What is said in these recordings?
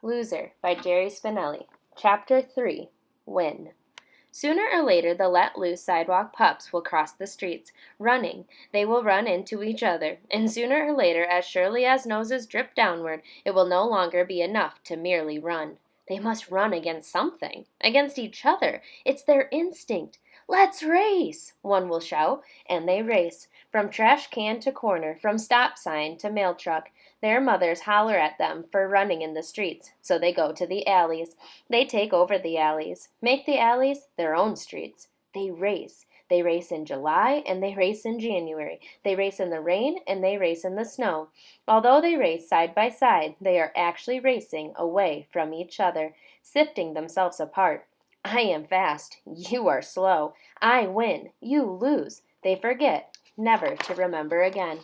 Loser by Jerry Spinelli. Chapter 3. Win. Sooner or later the let-loose sidewalk pups will cross the streets. Running, they will run into each other, and sooner or later, as surely as noses drip downward, it will no longer be enough to merely run. They must run against something, against each other. It's their instinct. "Let's race!" one will shout, and they race. From trash can to corner, from stop sign to mail truck. Their mothers holler at them for running in the streets, so they go to the alleys. They take over the alleys, make the alleys their own streets. They race. They race in July and they race in January. They race in the rain and they race in the snow. Although they race side by side, they are actually racing away from each other, sifting themselves apart. I am fast. You are slow. I win. You lose. They forget, never to remember again,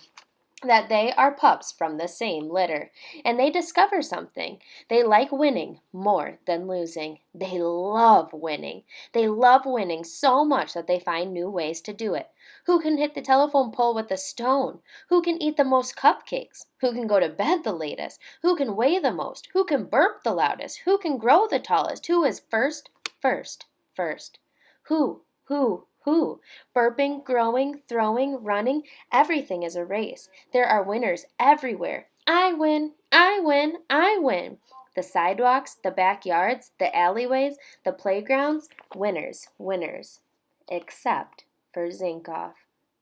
that they are pups from the same litter, and they discover something. They like winning more than losing. They love winning. They love winning so much that they find new ways to do it. Who can hit the telephone pole with a stone? Who can eat the most cupcakes? Who can go to bed the latest? Who can weigh the most? Who can burp the loudest? Who can grow the tallest? Who is first, first, first? Who? Burping, growing, throwing, running, everything is a race. There are winners everywhere. I win, I win, I win. The sidewalks, the backyards, the alleyways, the playgrounds, winners, winners. Except for Zinkoff.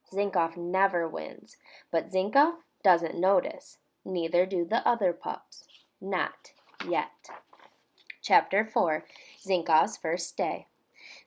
Zinkoff never wins, but Zinkoff doesn't notice. Neither do the other pups. Not yet. Chapter 4. Zinkoff's First Day.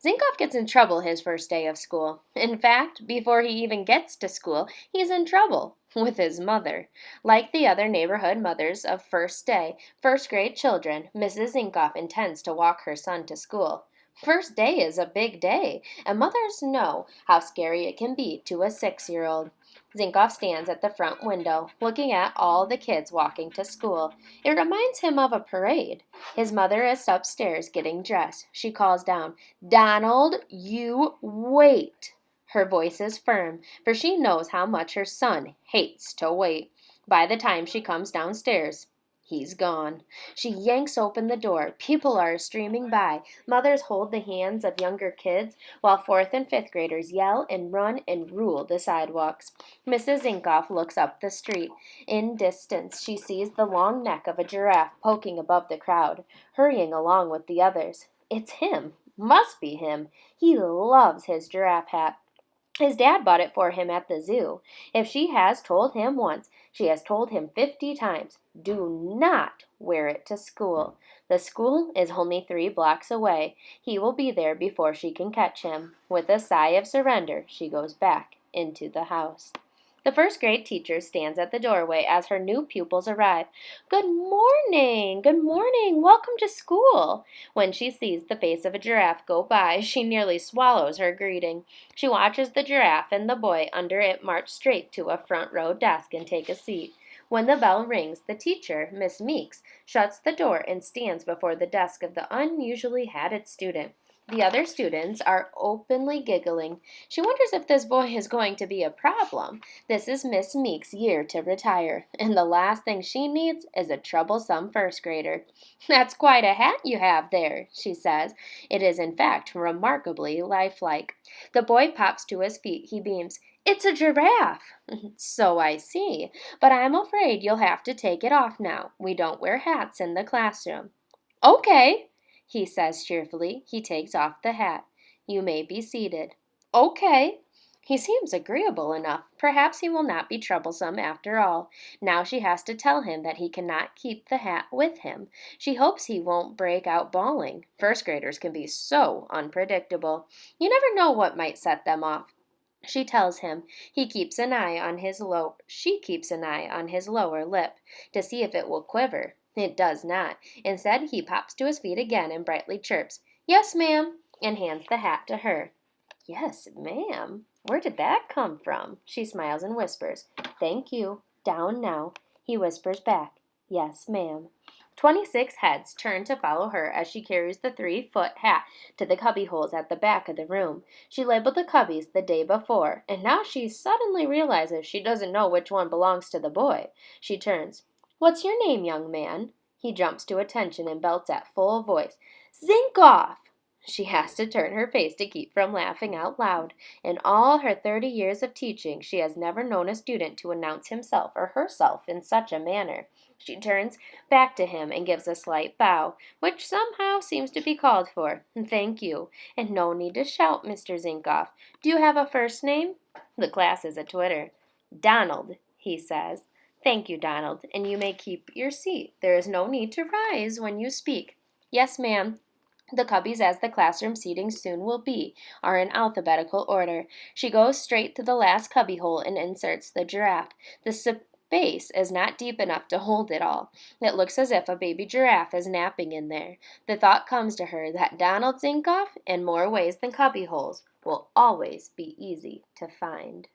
Zinkoff gets in trouble his first day of school. In fact, before he even gets to school, he's in trouble with his mother. Like the other neighborhood mothers of first day, first grade children, Mrs. Zinkoff intends to walk her son to school. First day is a big day, and mothers know how scary it can be to a 6-year-old. Zinkoff stands at the front window, looking at all the kids walking to school. It reminds him of a parade. His mother is upstairs getting dressed. She calls down, "Donald, you wait." Her voice is firm, for she knows how much her son hates to wait. By the time she comes downstairs, he's gone. She yanks open the door. People are streaming by. Mothers hold the hands of younger kids, while 4th and 5th graders yell and run and rule the sidewalks. Mrs. Zinkoff looks up the street. In distance, she sees the long neck of a giraffe poking above the crowd, hurrying along with the others. It's him. Must be him. He loves his giraffe hat. His dad bought it for him at the zoo. If she has told him once, she has told him 50 times, do not wear it to school. The school is only 3 blocks away. He will be there before she can catch him. With a sigh of surrender, she goes back into the house. The first grade teacher stands at the doorway as her new pupils arrive. Good morning, welcome to school. When she sees the face of a giraffe go by, she nearly swallows her greeting. She watches the giraffe and the boy under it march straight to a front row desk and take a seat. When the bell rings, the teacher, Miss Meeks, shuts the door and stands before the desk of the unusually hatted student. The other students are openly giggling. She wonders if this boy is going to be a problem. This is Miss Meeks' year to retire, and the last thing she needs is a troublesome first grader. "That's quite a hat you have there," she says. It is in fact remarkably lifelike. The boy pops to his feet. He beams. "It's a giraffe." "So I see, but I'm afraid you'll have to take it off now. We don't wear hats in the classroom." "Okay," he says cheerfully. He takes off the hat. "You may be seated." "Okay." He seems agreeable enough. Perhaps he will not be troublesome after all. Now she has to tell him that he cannot keep the hat with him. She hopes he won't break out bawling. First graders can be so unpredictable. You never know what might set them off. She tells him. She keeps an eye on his lower lip to see if it will quiver. It does not. Instead, he pops to his feet again and brightly chirps, "Yes, ma'am," and hands the hat to her. "Yes, ma'am. Where did that come from?" She smiles and whispers, "Thank you. Down now." He whispers back, "Yes, ma'am." 26 heads turn to follow her as she carries the 3-foot hat to the cubbyholes at the back of the room. She labeled the cubbies the day before, and now she suddenly realizes she doesn't know which one belongs to the boy. She turns. "What's your name, young man?" He jumps to attention and belts at full voice, "Zinkoff!" She has to turn her face to keep from laughing out loud. In all her 30 years of teaching, she has never known a student to announce himself or herself in such a manner. She turns back to him and gives a slight bow, which somehow seems to be called for. "Thank you. And no need to shout, Mr. Zinkoff. Do you have a first name?" The class is a twitter. "Donald," he says. "Thank you, Donald, and you may keep your seat. There is no need to rise when you speak." "Yes, ma'am." The cubbies, as the classroom seating soon will be, are in alphabetical order. She goes straight to the last cubbyhole and inserts the giraffe. The space is not deep enough to hold it all. It looks as if a baby giraffe is napping in there. The thought comes to her that Donald Zinkoff, in more ways than cubbyholes, will always be easy to find.